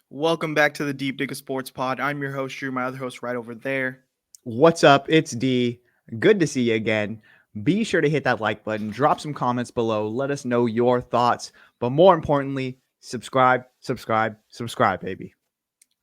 Welcome back to the Deep Dig of Sports Pod. I'm your host, Drew. My other host, right over there. What's up? It's D. Good to see you again. Be sure to hit that like button, drop some comments below, let us know your thoughts, but more importantly, subscribe, subscribe, subscribe, baby.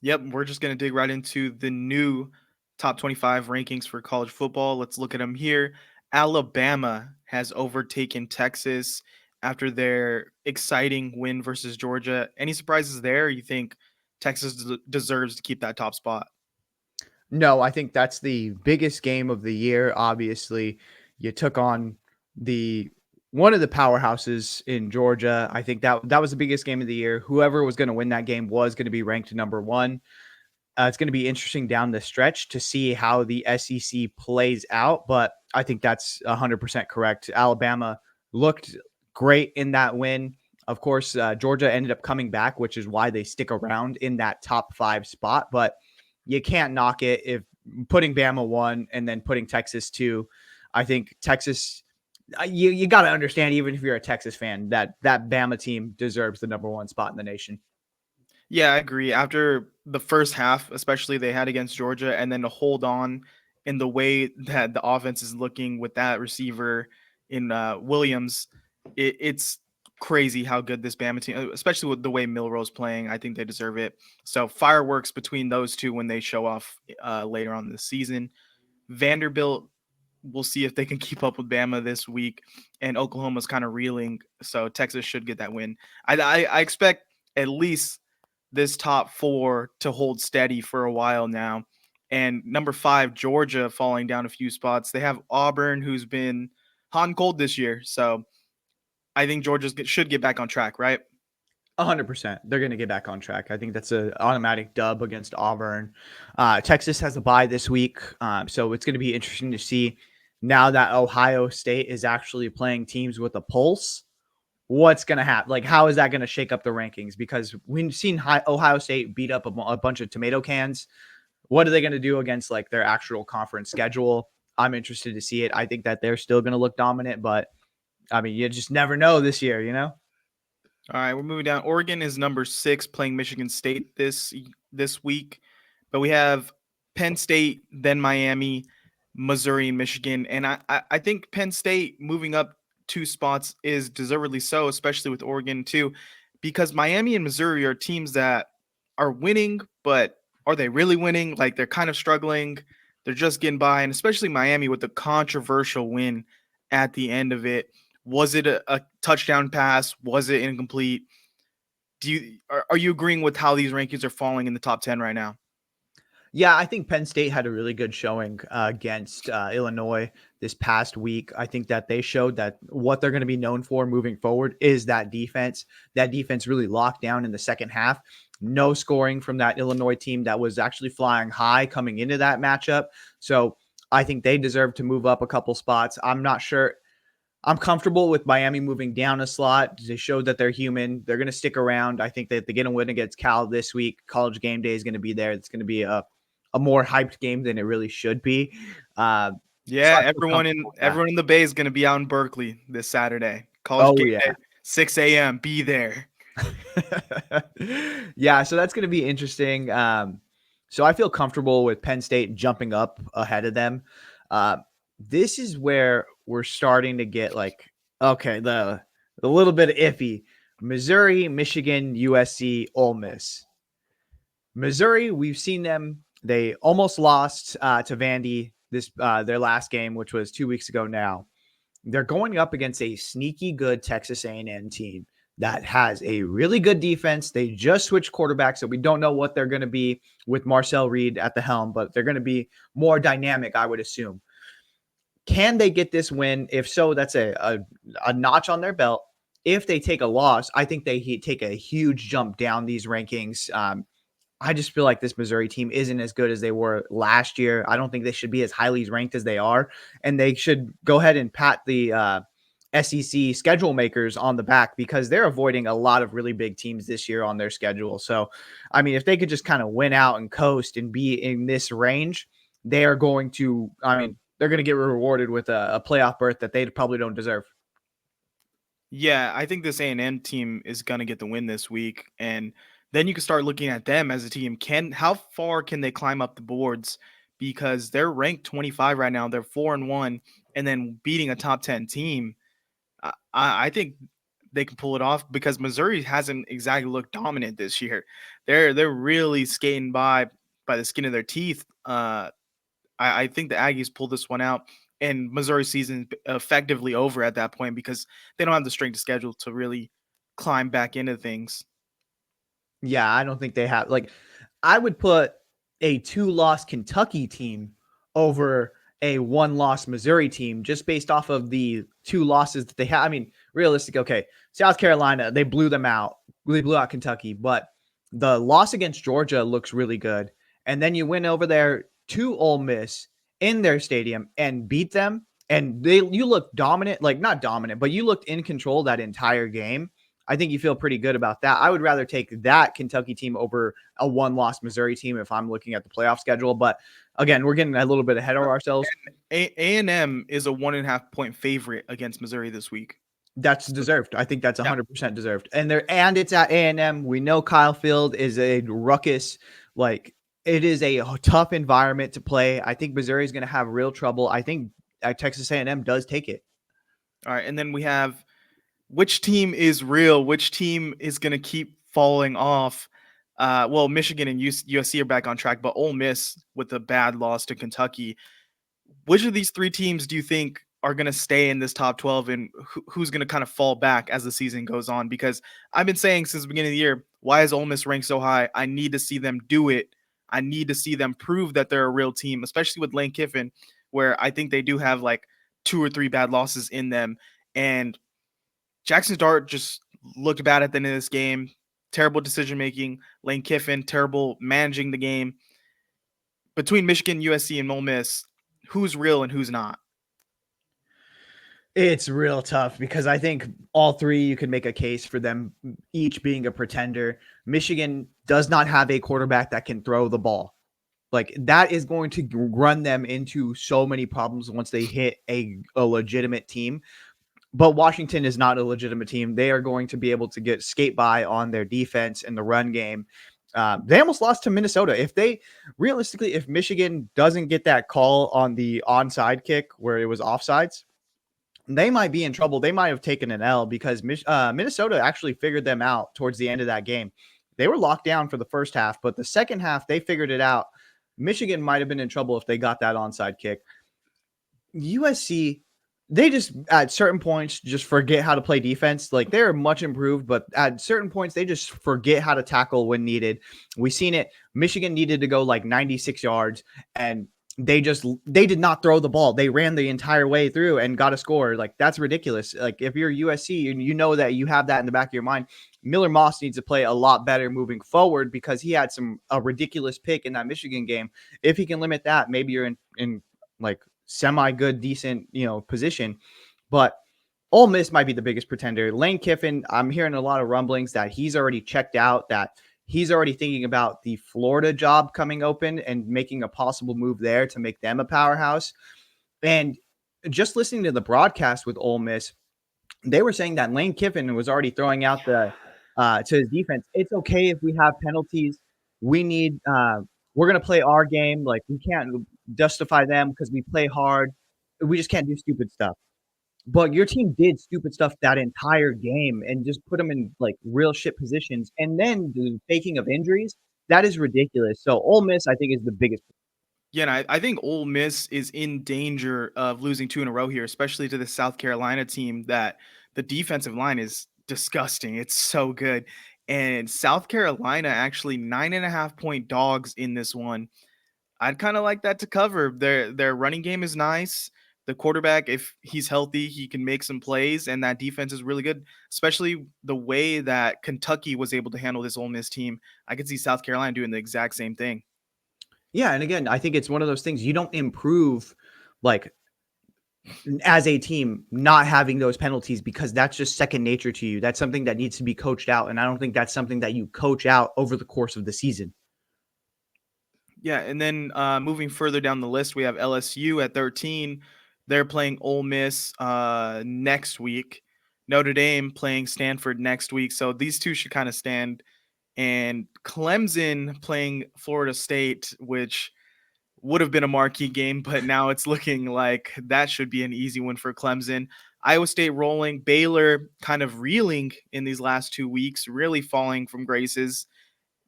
Yep, we're just going to dig right into the new top 25 rankings for college football. Let's look at them here. Alabama has overtaken Texas after their exciting win versus Georgia. Any surprises there? You think Texas deserves to keep that top spot? No, I think that's the biggest game of the year. Obviously, you took on the one of the powerhouses in Georgia. I think that was the biggest game of the year. Whoever was going to win that game was going to be ranked number one. It's going to be interesting down the stretch to see how the SEC plays out, but I think that's 100% correct. Alabama looked great in that win. Of course, Georgia ended up coming back, which is why they stick around in that top five spot, but you can't knock it if putting Bama one and then putting Texas two. I think Texas, you got to understand, even if you're a Texas fan, that Bama team deserves the number one spot in the nation. Yeah, I agree. After the first half, especially they had against Georgia, and then to hold on in the way that the offense is looking with that receiver in Williams, it's crazy how good this Bama team, especially with the way Milroe's playing. I think they deserve it. So fireworks between those two when they show off later on in the season. Vanderbilt, we'll see if they can keep up with Bama this week, and Oklahoma's kind of reeling, so Texas should get that win. I expect at least this top four to hold steady for a while now. And number five, Georgia falling down a few spots. They have Auburn, who's been hot and cold this year. So I think Georgia should get back on track, right? 100%. They're going to get back on track. I think that's an automatic dub against Auburn. Texas has a bye this week, so it's going to be interesting to see now that Ohio State is actually playing teams with a pulse. What's going to happen? Like, how is that going to shake up the rankings? Because we've seen Ohio State beat up a bunch of tomato cans. What are they going to do against like their actual conference schedule? I'm interested to see it. I think that they're still going to look dominant, but I mean, you just never know this year, you know? All right, we're moving down. Oregon is number six, playing Michigan State this week, but we have Penn State, then Miami, Missouri, and Michigan, and I think Penn State moving up two spots is deservedly so, especially with Oregon too, because Miami and Missouri are teams that are winning, but are they really winning? Like they're kind of struggling. They're just getting by, and especially Miami with the controversial win at the end of it. Was it a touchdown pass? Was it incomplete? Are you agreeing with how these rankings are falling in the top 10 right now? Yeah, I think Penn State had a really good showing against Illinois this past week. I think that they showed that what they're going to be known for moving forward is that defense. That defense really locked down in the second half. No scoring from that Illinois team that was actually flying high coming into that matchup. So I think they deserve to move up a couple spots. I'm not sure. I'm comfortable with Miami moving down a slot. They showed that they're human. They're going to stick around. I think that they're going to win against Cal this week. College game day is going to be there. It's going to be a more hyped game than it really should be. Uh, so Yeah, I feel comfortable with that. everyone in the Bay is going to be out in Berkeley this Saturday. College Oh game yeah, day, 6 a.m. Be there. yeah. So that's going to be interesting. So I feel comfortable with Penn State jumping up ahead of them. Uh, this is where we're starting to get like okay, the little bit of iffy. Missouri, Michigan, USC, Ole Miss. Missouri, we've seen them. They almost lost to Vandy this their last game, which was 2 weeks ago now. They're going up against a sneaky good Texas A&M team that has a really good defense. They just switched quarterbacks, so we don't know what they're going to be with Marcel Reed at the helm, but they're going to be more dynamic, I would assume. Can they get this win? If so, that's a notch on their belt. If they take a loss, I think they take a huge jump down these rankings. I just feel like this Missouri team isn't as good as they were last year. I don't think they should be as highly ranked as they are, and they should go ahead and pat the SEC schedule makers on the back because they're avoiding a lot of really big teams this year on their schedule. So, I mean, if they could just kind of win out and coast and be in this range, they are going to. I mean, they're going to get rewarded with a playoff berth that they probably don't deserve. Yeah, I think this A&M team is going to get the win this week, and then you can start looking at them as a team. How far can they climb up the boards? Because they're ranked 25 right now. They're 4-1, and then beating a top 10 team. I think they can pull it off because Missouri hasn't exactly looked dominant this year. They're really skating by the skin of their teeth. I think the Aggies pulled this one out, and Missouri season effectively over at that point because they don't have the strength of schedule to really climb back into things. Yeah, I don't think they have. Like, I would put a 2-loss Kentucky team over a 1-loss Missouri team just based off of the 2 losses that they have. I mean, realistic. Okay, South Carolina, they blew them out. They blew out Kentucky, but the loss against Georgia looks really good. And then you went over there to Ole Miss in their stadium and beat them. And you looked dominant, like not dominant, but you looked in control that entire game. I think you feel pretty good about that. I would rather take that Kentucky team over a 1-loss Missouri team if I'm looking at the playoff schedule. But again, we're getting a little bit ahead of ourselves. A&M is a 1.5 point favorite against Missouri this week. That's deserved. I think that's 100% deserved. And it's at A&M. We know Kyle Field is a ruckus. Like, it is a tough environment to play. I think Missouri is going to have real trouble. I think Texas A&M does take it. All right, and then we have which team is real, which team is going to keep falling off. Well, Michigan and USC are back on track, but Ole Miss with a bad loss to Kentucky. Which of these three teams do you think are going to stay in this top 12, and who's going to kind of fall back as the season goes on? Because I've been saying since the beginning of the year, why is Ole Miss ranked so high? I need to see them do it. I need to see them prove that they're a real team, especially with Lane Kiffin, where I think they do have like 2 or 3 bad losses in them. And Jackson Dart just looked bad at the end of this game. Terrible decision making. Lane Kiffin, terrible managing the game. Between Michigan, USC, and Ole Miss, who's real and who's not? It's real tough because I think all three, you can make a case for them each being a pretender. Michigan does not have a quarterback that can throw the ball. Like, that is going to run them into so many problems once they hit a legitimate team. But Washington is not a legitimate team. They are going to be able to skate by on their defense and the run game. They almost lost to Minnesota. If Michigan doesn't get that call on the onside kick where it was offsides, they might be in trouble. They might have taken an L because Minnesota actually figured them out towards the end of that game. They were locked down for the first half, but the second half, they figured it out. Michigan might have been in trouble if they got that onside kick. USC, they just at certain points just forget how to play defense. Like, they're much improved, but at certain points they just forget how to tackle when needed. We've seen it. Michigan needed to go like 96 yards and they did not throw the ball. They ran the entire way through and got a score. Like, that's ridiculous. Like, if you're USC and you know that you have that in the back of your mind, Miller Moss needs to play a lot better moving forward because he had a ridiculous pick in that Michigan game. If he can limit that, maybe you're in like semi-good, decent, position. But Ole Miss might be the biggest pretender. Lane Kiffin, I'm hearing a lot of rumblings that he's already checked out, that he's already thinking about the Florida job coming open and making a possible move there to make them a powerhouse. And just listening to the broadcast with Ole Miss, they were saying that Lane Kiffin was already throwing out to his defense. It's okay if we have penalties. We're going to play our game. Like, we can't justify them because we play hard. We just can't do stupid stuff. But your team did stupid stuff that entire game and just put them in like real shit positions. And then the faking of injuries, that is ridiculous. So Ole Miss, I think, is the biggest. Yeah, and I think Ole Miss is in danger of losing 2 in a row here, especially to the South Carolina team that the defensive line is disgusting. It's so good. And South Carolina actually 9.5 point dogs in this one. I'd kind of like that to cover. Their running game is nice. The quarterback, if he's healthy, he can make some plays, and that defense is really good, especially the way that Kentucky was able to handle this Ole Miss team. I could see South Carolina doing the exact same thing. Yeah, and again, I think it's one of those things you don't improve like as a team not having those penalties because that's just second nature to you. That's something that needs to be coached out, and I don't think that's something that you coach out over the course of the season. Yeah, and then moving further down the list, we have LSU at 13. They're playing Ole Miss next week. Notre Dame playing Stanford next week. So these two should kind of stand and Clemson playing Florida State, which would have been a marquee game, but now it's looking like that should be an easy one for Clemson. Iowa State rolling, Baylor kind of reeling in these last 2 weeks, really falling from graces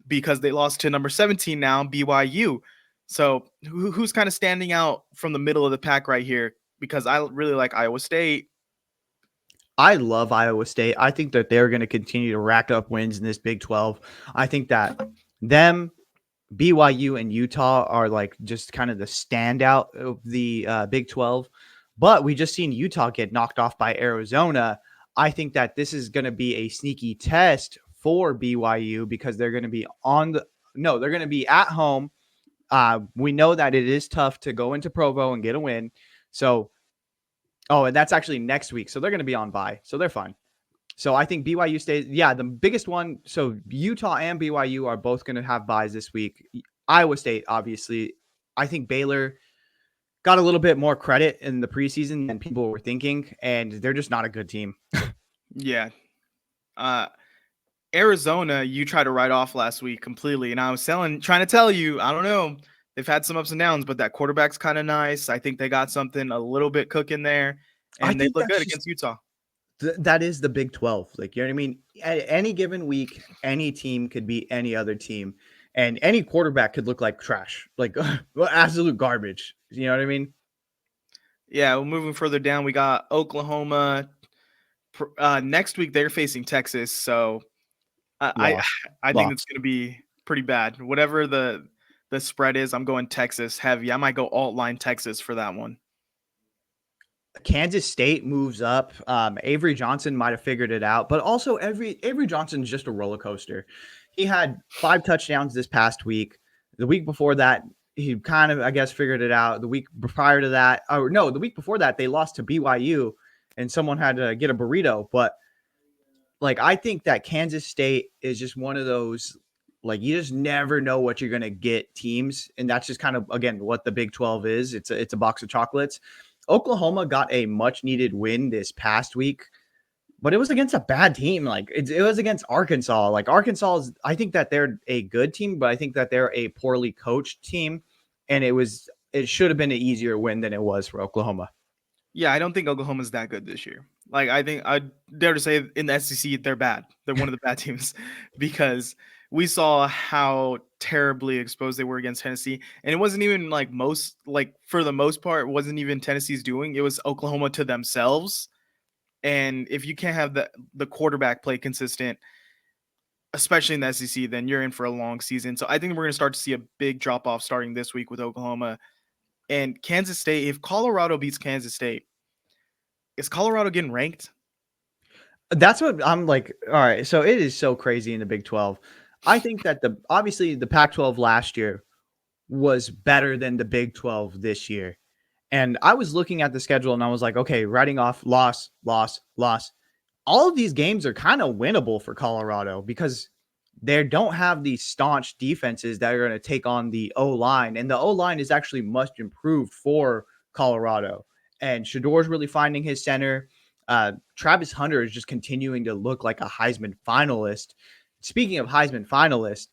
because they lost to number 17 now, BYU. So who's kind of standing out from the middle of the pack right here? Because I really like Iowa State. I love Iowa State. I think that they're going to continue to rack up wins in this Big 12. I think that them, BYU, and Utah are like just kind of the standout of the Big 12. But we just seen Utah get knocked off by Arizona. I think that this is going to be a sneaky test for BYU because they're going to be they're going to be at home. We know that it is tough to go into Provo and get a win. So, and that's actually next week. So they're going to be on bye. So they're fine. So I think BYU stays. Yeah, the biggest one. So Utah and BYU are both going to have byes this week. Iowa State, obviously. I think Baylor got a little bit more credit in the preseason than people were thinking, and they're just not a good team. Yeah. Arizona, you tried to write off last week completely, and I was trying to tell you, I don't know. They've had some ups and downs, but that quarterback's kind of nice. I think they got something a little bit cooking there, and they look good against Utah. That is the Big 12. Like, you know what I mean? At any given week, any team could beat any other team, and any quarterback could look like trash, like absolute garbage. You know what I mean? Yeah, well, moving further down, we got Oklahoma. Next week, they're facing Texas, so I think it's going to be pretty bad. Whatever the spread is, I'm going Texas heavy. I might go alt line Texas for that one. Kansas State moves up. Avery Johnson might have figured it out, but also Avery Johnson's just a roller coaster. He had 5 touchdowns this past week. The week before that, he kind of, I guess, figured it out. The week prior to that, the week before that, they lost to BYU, and someone had to get a burrito. But like, I think that Kansas State is just one of those, like, you just never know what you're gonna get teams, and that's just kind of, again, what the Big 12 is. It's a box of chocolates. Oklahoma got a much needed win this past week, but it was against a bad team. Like, it was against Arkansas. Like, Arkansas is, I think that they're a good team, but I think that they're a poorly coached team. And it should have been an easier win than it was for Oklahoma. Yeah, I don't think Oklahoma's that good this year. Like, I think I'd dare to say in the SEC, they're bad. They're one of the bad teams because we saw how terribly exposed they were against Tennessee. And it wasn't even for the most part, it wasn't even Tennessee's doing. It was Oklahoma to themselves. And if you can't have the quarterback play consistent, especially in the SEC, then you're in for a long season. So I think we're going to start to see a big drop off starting this week with Oklahoma and Kansas State. If Colorado beats Kansas State, is Colorado getting ranked? That's what I'm like. All right. So it is so crazy in the Big 12. I think that obviously the Pac-12 last year was better than the Big 12 this year. And I was looking at the schedule and I was like, okay, writing off loss. All of these games are kind of winnable for Colorado because they don't have these staunch defenses that are going to take on the O-line. And the O-line is actually much improved for Colorado. And Shador's really finding his center. Travis Hunter is just continuing to look like a Heisman finalist. Speaking of Heisman finalists,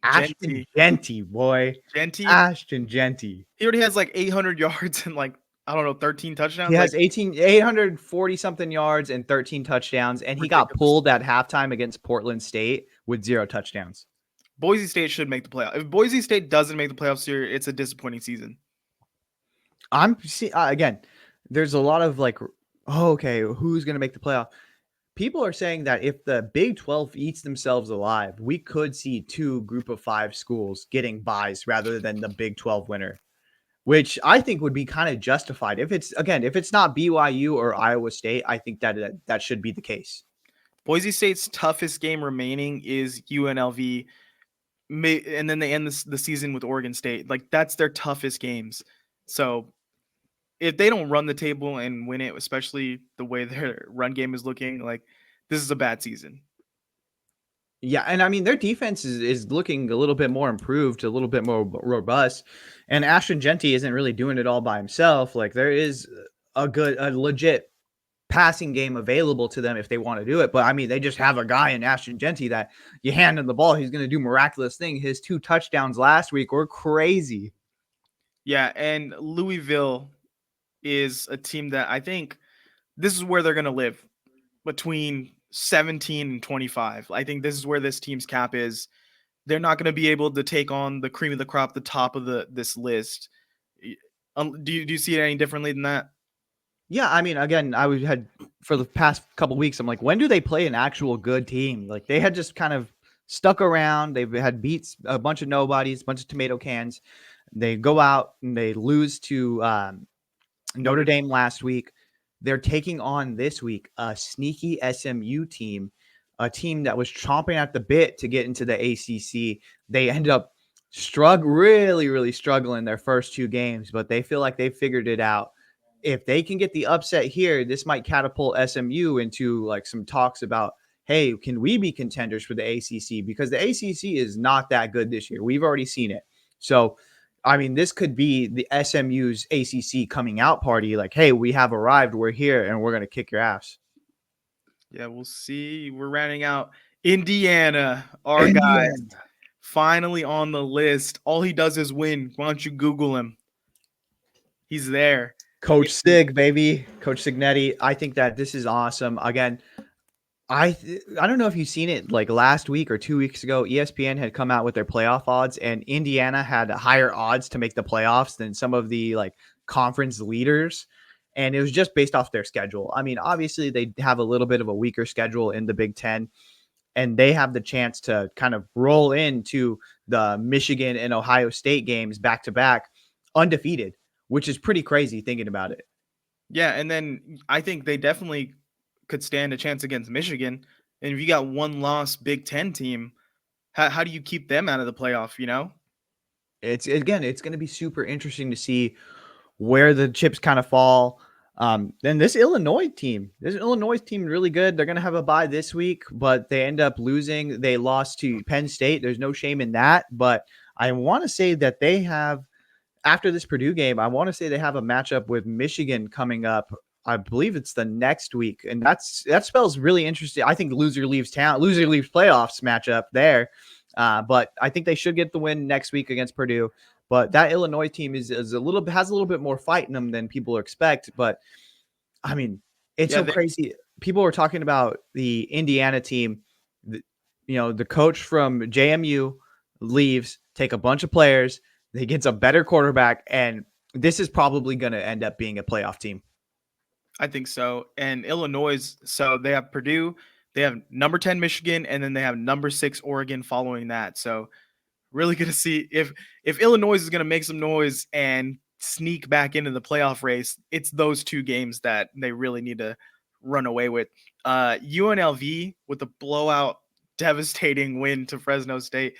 Ashton Jeanty, boy. Ashton Jeanty. He already has like 800 yards and 13 touchdowns. He has 840 something yards and 13 touchdowns, and he got pulled at halftime against Portland State with 0 touchdowns. Boise State should make the playoff. If Boise State doesn't make the playoffs here, it's a disappointing season. Again, there's a lot of okay, who's going to make the playoff? People are saying that if the Big 12 eats themselves alive, we could see 2 group of 5 schools getting byes rather than the Big 12 winner, which I think would be kind of justified. If it's not BYU or Iowa State, I think that should be the case. Boise State's toughest game remaining is UNLV, and then they end the season with Oregon State. Like, that's their toughest games. So if they don't run the table and win it, especially the way their run game is looking, like, this is a bad season. Yeah, and I mean, their defense is looking a little bit more improved, a little bit more robust, and Ashton Jeanty isn't really doing it all by himself. Like, there is a legit passing game available to them if they want to do it. But I mean, they just have a guy in Ashton Genty that you hand him the ball, he's going to do miraculous thing. His 2 touchdowns last week were crazy. Yeah, and Louisville is a team that I think this is where they're going to live between 17 and 25. I think this is where this team's cap is. They're not going to be able to take on the cream of the crop, the top of this list. Do you see it any differently than that? Yeah, I mean, again, had for the past couple weeks, I'm like, when do they play an actual good team? Like they had just kind of stuck around. They've had beats a bunch of nobodies, a bunch of tomato cans. They go out and they lose to Notre Dame last week. They're taking on this week a sneaky SMU team, a team that was chomping at the bit to get into the ACC. They ended up really struggling their first 2 games, but they feel like they figured it out. If they can get the upset here, this might catapult SMU into like some talks about, hey, can we be contenders for the ACC? Because the ACC is not that good this year. We've already seen it. So, I mean, this could be the SMU's ACC coming out party. Like, hey, we have arrived. We're here, and we're going to kick your ass. Yeah, we'll see. We're rounding out Indiana, our guy, Indiana. finally on the list. All he does is win. Why don't you Google him? He's there. Coach Sig, baby. Coach Signetti. I think that this is awesome. Again, I don't know if you've seen it like last week or 2 weeks ago, ESPN had come out with their playoff odds and Indiana had higher odds to make the playoffs than some of the like conference leaders. And it was just based off their schedule. I mean, obviously they have a little bit of a weaker schedule in the Big Ten and they have the chance to kind of roll into the Michigan and Ohio State games back to back undefeated, which is pretty crazy thinking about it. Yeah, and then I think they definitely could stand a chance against Michigan. And if you got one loss Big Ten team, how do you keep them out of the playoff, you know? It's going to be super interesting to see where the chips kind of fall. Then this Illinois team really good. They're going to have a bye this week, but they end up losing. They lost to Penn State. There's no shame in that, but I want to say that they have, after this Purdue game, I want to say they have a matchup with Michigan coming up. I believe it's the next week, and that spells really interesting. I think loser leaves town, loser leaves playoffs matchup there. But I think they should get the win next week against Purdue. But that Illinois team has a little bit more fight in them than people expect. But I mean, it's so crazy. People were talking about the Indiana team. The coach from JMU leaves, take a bunch of players. He gets a better quarterback, and this is probably going to end up being a playoff team. I think so. And Illinois, so they have Purdue, they have number 10 Michigan, and then they have number 6 Oregon following that. So really going to see if Illinois is going to make some noise and sneak back into the playoff race. It's those 2 games that they really need to run away with. UNLV with a blowout, devastating win to Fresno State,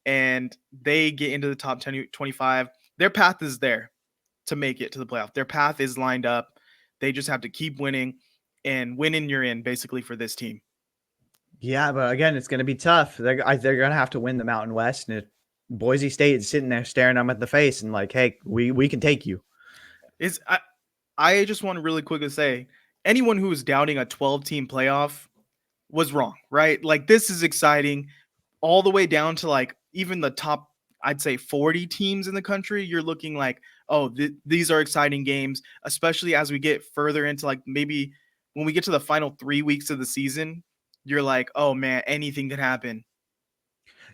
and they get into the top 10, 25. Their path is there to make it to the playoff. Their path is lined up. They just have to keep winning, and winning you're in basically for this team. Yeah, but again, it's going to be tough. They're going to have to win the Mountain West, and Boise State is sitting there staring them at the face and like, hey, we can take you. I just want to really quickly say, anyone who is doubting a 12-team playoff was wrong, right? Like, this is exciting all the way down to like even the top, I'd say 40 teams in the country. You're looking like, oh, these are exciting games, especially as we get further into like maybe when we get to the final 3 weeks of the season, you're like, oh man, anything can happen.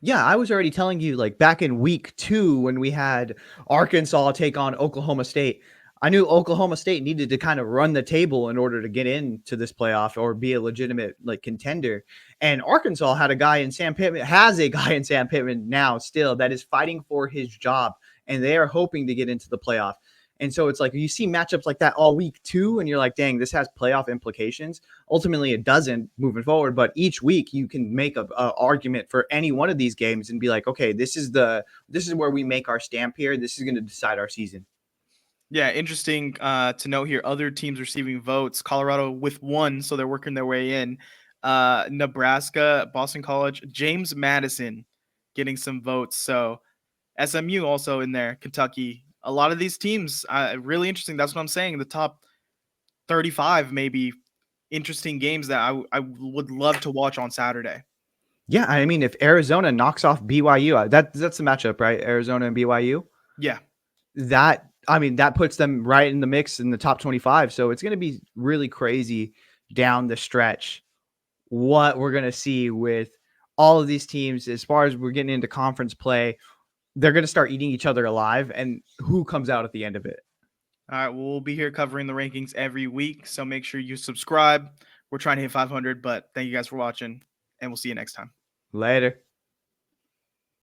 Yeah, I was already telling you, like back in week 2 when we had Arkansas take on Oklahoma State, I knew Oklahoma State needed to kind of run the table in order to get into this playoff or be a legitimate like contender. And Arkansas has a guy in Sam Pittman now still that is fighting for his job, and they are hoping to get into the playoff. And so it's like you see matchups like that all week 2, and you're like, dang, this has playoff implications. Ultimately, it doesn't moving forward, but each week you can make a argument for any one of these games and be like, okay, this is where we make our stamp here. This is going to decide our season. Yeah, interesting to note here. Other teams receiving votes. Colorado with 1, so they're working their way in. Nebraska, Boston College, James Madison getting some votes. So SMU also in there. Kentucky. A lot of these teams, really interesting. That's what I'm saying. The top 35 maybe interesting games that I would love to watch on Saturday. Yeah, I mean, if Arizona knocks off BYU, that's the matchup, right? Arizona and BYU. Yeah. That puts them right in the mix in the top 25. So it's going to be really crazy down the stretch what we're going to see with all of these teams as far as we're getting into conference play. They're going to start eating each other alive, and who comes out at the end of it. All right, well, we'll be here covering the rankings every week, so make sure you subscribe. We're trying to hit 500, but thank you guys for watching, and we'll see you next time. Later.